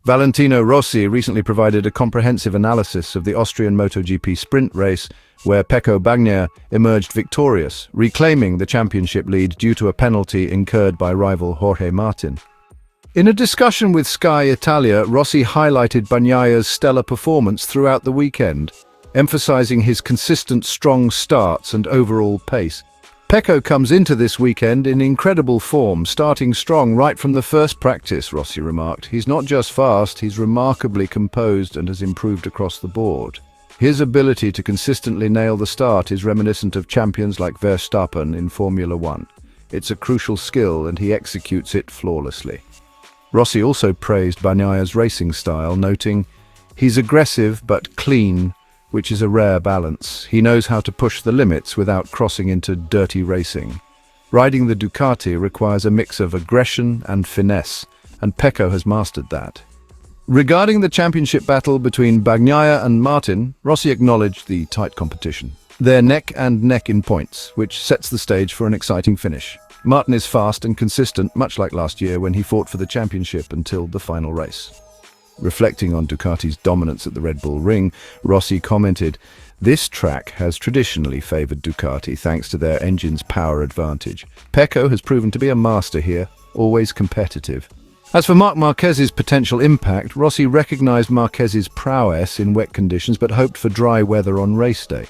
Valentino Rossi recently provided a comprehensive analysis of the Austrian MotoGP sprint race, where Pecco Bagnaia emerged victorious, reclaiming the championship lead due to a penalty incurred by rival Jorge Martin. In a discussion with Sky Italia, Rossi highlighted Bagnaia's stellar performance throughout the weekend, emphasizing his consistent strong starts and overall pace. Pecco comes into this weekend in incredible form, starting strong right from the first practice, Rossi remarked. He's not just fast, he's remarkably composed and has improved across the board. His ability to consistently nail the start is reminiscent of champions like Verstappen in Formula One. It's a crucial skill and he executes it flawlessly. Rossi also praised Bagnaia's racing style, noting, "He's aggressive but clean, which is a rare balance. He knows how to push the limits without crossing into dirty racing. Riding the Ducati requires a mix of aggression and finesse, and Pecco has mastered that." Regarding the championship battle between Bagnaia and Martin, Rossi acknowledged the tight competition. They're neck and neck in points, which sets the stage for an exciting finish. Martin is fast and consistent, much like last year when he fought for the championship until the final race. Reflecting on Ducati's dominance at the Red Bull Ring, Rossi commented, "This track has traditionally favoured Ducati thanks to their engine's power advantage. Pecco has proven to be a master here, always competitive." As for Marc Marquez's potential impact, Rossi recognised Marquez's prowess in wet conditions but hoped for dry weather on race day.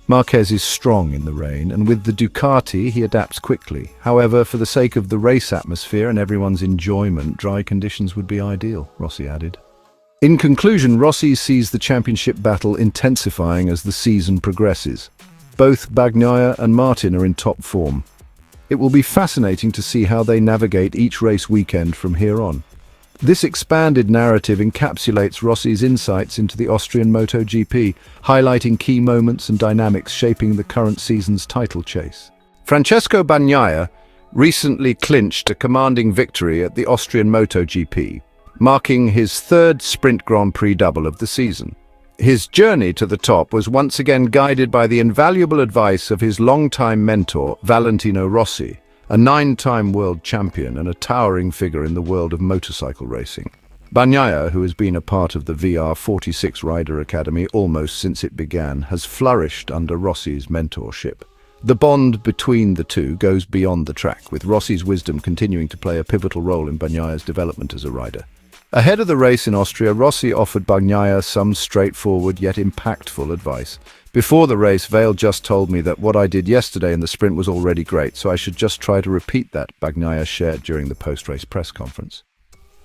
Marquez is strong in the rain, and with the Ducati he adapts quickly. However, for the sake of the race atmosphere and everyone's enjoyment, dry conditions would be ideal, Rossi added. In conclusion, Rossi sees the championship battle intensifying as the season progresses. Both Bagnaia and Martin are in top form. It will be fascinating to see how they navigate each race weekend from here on. This expanded narrative encapsulates Rossi's insights into the Austrian MotoGP, highlighting key moments and dynamics shaping the current season's title chase. Francesco Bagnaia recently clinched a commanding victory at the Austrian MotoGP, marking his third Sprint Grand Prix double of the season. His journey to the top was once again guided by the invaluable advice of his longtime mentor, Valentino Rossi, a 9-time world champion and a towering figure in the world of motorcycle racing. Bagnaia, who has been a part of the VR46 Rider Academy almost since it began, has flourished under Rossi's mentorship. The bond between the two goes beyond the track, with Rossi's wisdom continuing to play a pivotal role in Bagnaia's development as a rider. Ahead of the race in Austria, Rossi offered Bagnaia some straightforward yet impactful advice. "Before the race, Vale just told me that what I did yesterday in the sprint was already great, so I should just try to repeat that," Bagnaia shared during the post-race press conference.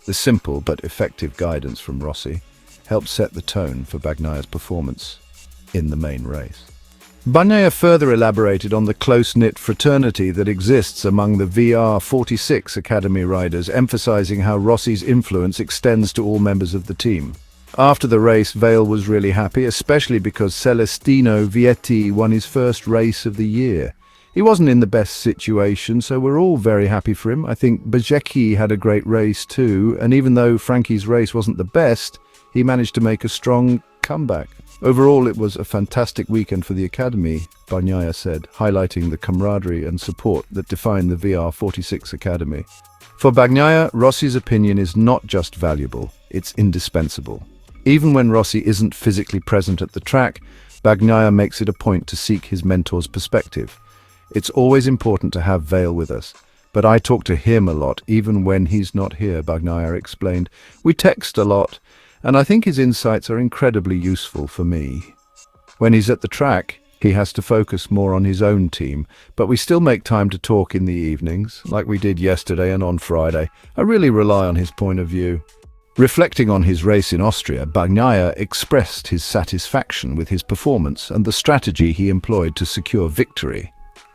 The simple but effective guidance from Rossi helped set the tone for Bagnaia's performance in the main race. Bagnaia further elaborated on the close-knit fraternity that exists among the VR46 Academy riders, emphasizing how Rossi's influence extends to all members of the team. After the race, Vale was really happy, especially because Celestino Vietti won his first race of the year. He wasn't in the best situation, so we're all very happy for him. I think Bezzecchi had a great race too, and even though Franky's race wasn't the best, he managed to make a strong comeback. Overall, it was a fantastic weekend for the Academy, Bagnaia said, highlighting the camaraderie and support that define the VR46 Academy. For Bagnaia, Rossi's opinion is not just valuable, it's indispensable. Even when Rossi isn't physically present at the track, Bagnaia makes it a point to seek his mentor's perspective. "It's always important to have Vale with us, but I talk to him a lot, even when he's not here," Bagnaia explained. "We text a lot, and I think his insights are incredibly useful for me. When he's at the track, he has to focus more on his own team, but we still make time to talk in the evenings, like we did yesterday and on Friday. I really rely on his point of view." Reflecting on his race in Austria, Bagnaia expressed his satisfaction with his performance and the strategy he employed to secure victory.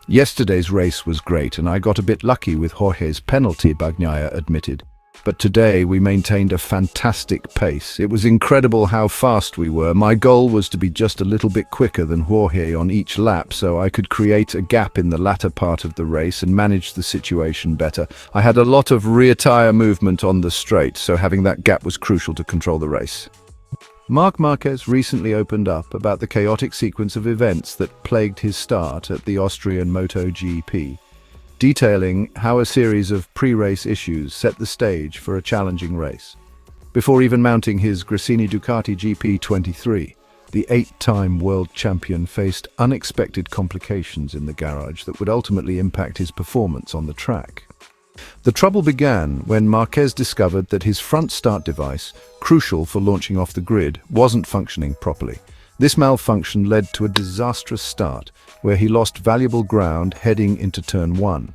"Yesterday's race was great, and I got a bit lucky with Jorge's penalty," Bagnaia admitted. "But today we maintained a fantastic pace. It was incredible how fast we were. My goal was to be just a little bit quicker than Jorge on each lap, so I could create a gap in the latter part of the race and manage the situation better. I had a lot of rear tire movement on the straight, so having that gap was crucial to control the race." Marc Marquez recently opened up about the chaotic sequence of events that plagued his start at the Austrian MotoGP, detailing how a series of pre-race issues set the stage for a challenging race. before even mounting his Gresini Ducati GP23. The 8-time world champion faced unexpected complications in the garage that would ultimately impact his performance on the track. The trouble began when Marquez discovered that his front start device, crucial for launching off the grid, wasn't functioning properly. This malfunction led to a disastrous start, where he lost valuable ground heading into turn 1.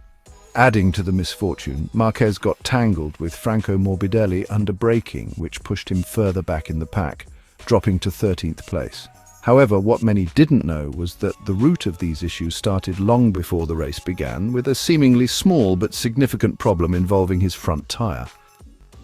Adding to the misfortune, Marquez got tangled with Franco Morbidelli under braking, which pushed him further back in the pack, dropping to 13th place. However, what many didn't know was that the root of these issues started long before the race began, with a seemingly small but significant problem involving his front tire.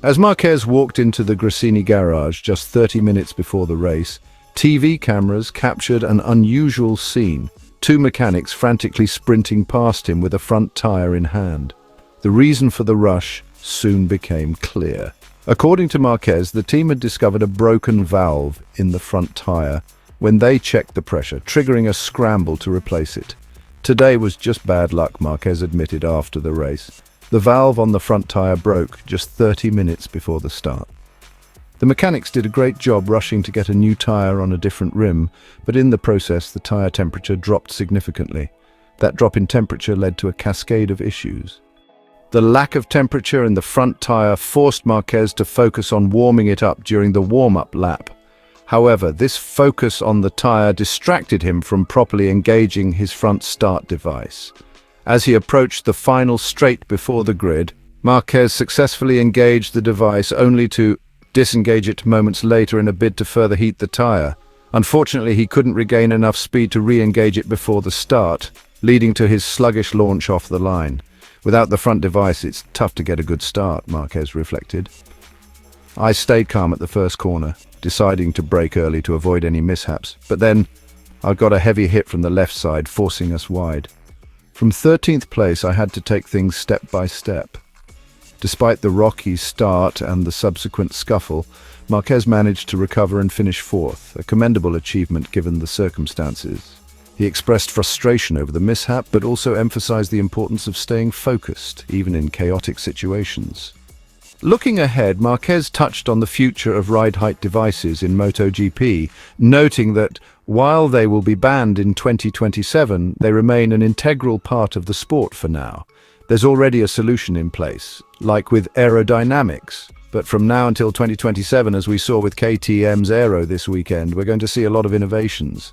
As Marquez walked into the Gresini garage just 30 minutes before the race, TV cameras captured an unusual scene: 2 mechanics frantically sprinting past him with a front tire in hand. The reason for the rush soon became clear. According to Marquez, the team had discovered a broken valve in the front tire when they checked the pressure, triggering a scramble to replace it. Today was just bad luck, Marquez admitted after the race. The valve on the front tire broke just 30 minutes before the start. The mechanics did a great job rushing to get a new tire on a different rim, but in the process the tire temperature dropped significantly. That drop in temperature led to a cascade of issues. The lack of temperature in the front tire forced Marquez to focus on warming it up during the warm-up lap. However, this focus on the tire distracted him from properly engaging his front start device. As he approached the final straight before the grid, Marquez successfully engaged the device only to disengage it moments later in a bid to further heat the tire. Unfortunately, he couldn't regain enough speed to re-engage it before the start, leading to his sluggish launch off the line. Without the front device, it's tough to get a good start, Marquez reflected. I stayed calm at the first corner, deciding to brake early to avoid any mishaps, but then I got a heavy hit from the left side, forcing us wide. From 13th place, I had to take things step by step. Despite the rocky start and the subsequent scuffle, Marquez managed to recover and finish 4th, a commendable achievement given the circumstances. He expressed frustration over the mishap, but also emphasized the importance of staying focused, even in chaotic situations. Looking ahead, Marquez touched on the future of ride height devices in MotoGP, noting that while they will be banned in 2027, they remain an integral part of the sport for now. There's already a solution in place, like with aerodynamics. But from now until 2027, as we saw with KTM's Aero this weekend, we're going to see a lot of innovations.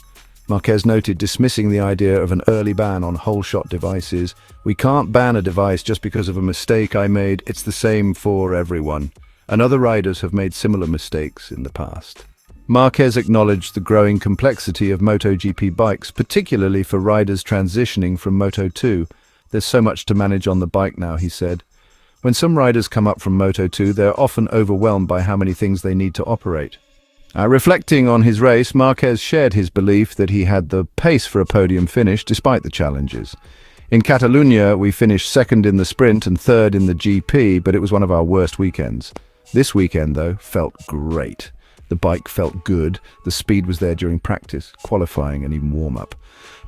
Marquez noted, dismissing the idea of an early ban on whole-shot devices. "We can't ban a device just because of a mistake I made. It's the same for everyone. And other riders have made similar mistakes in the past." Marquez acknowledged the growing complexity of MotoGP bikes, particularly for riders transitioning from Moto2. "There's so much to manage on the bike now," he said. When some riders come up from Moto2, they're often overwhelmed by how many things they need to operate. Reflecting on his race, Marquez shared his belief that he had the pace for a podium finish despite the challenges. "In Catalunya, we finished second in the sprint and third in the GP, but it was one of our worst weekends. This weekend, though, felt great. The bike felt good, the speed was there during practice, qualifying and even warm-up.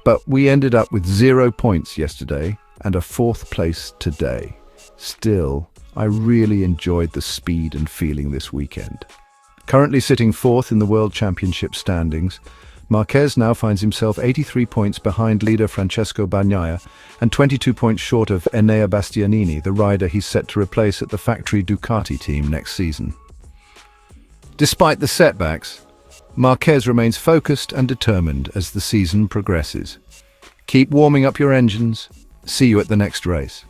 But we ended up with 0 points yesterday and a 4th place today. Still, I really enjoyed the speed and feeling this weekend." Currently sitting 4th in the World Championship standings, Marquez now finds himself 83 points behind leader Francesco Bagnaia and 22 points short of Enea Bastianini, the rider he's set to replace at the factory Ducati team next season. Despite the setbacks, Marquez remains focused and determined as the season progresses. Keep warming up your engines. See you at the next race.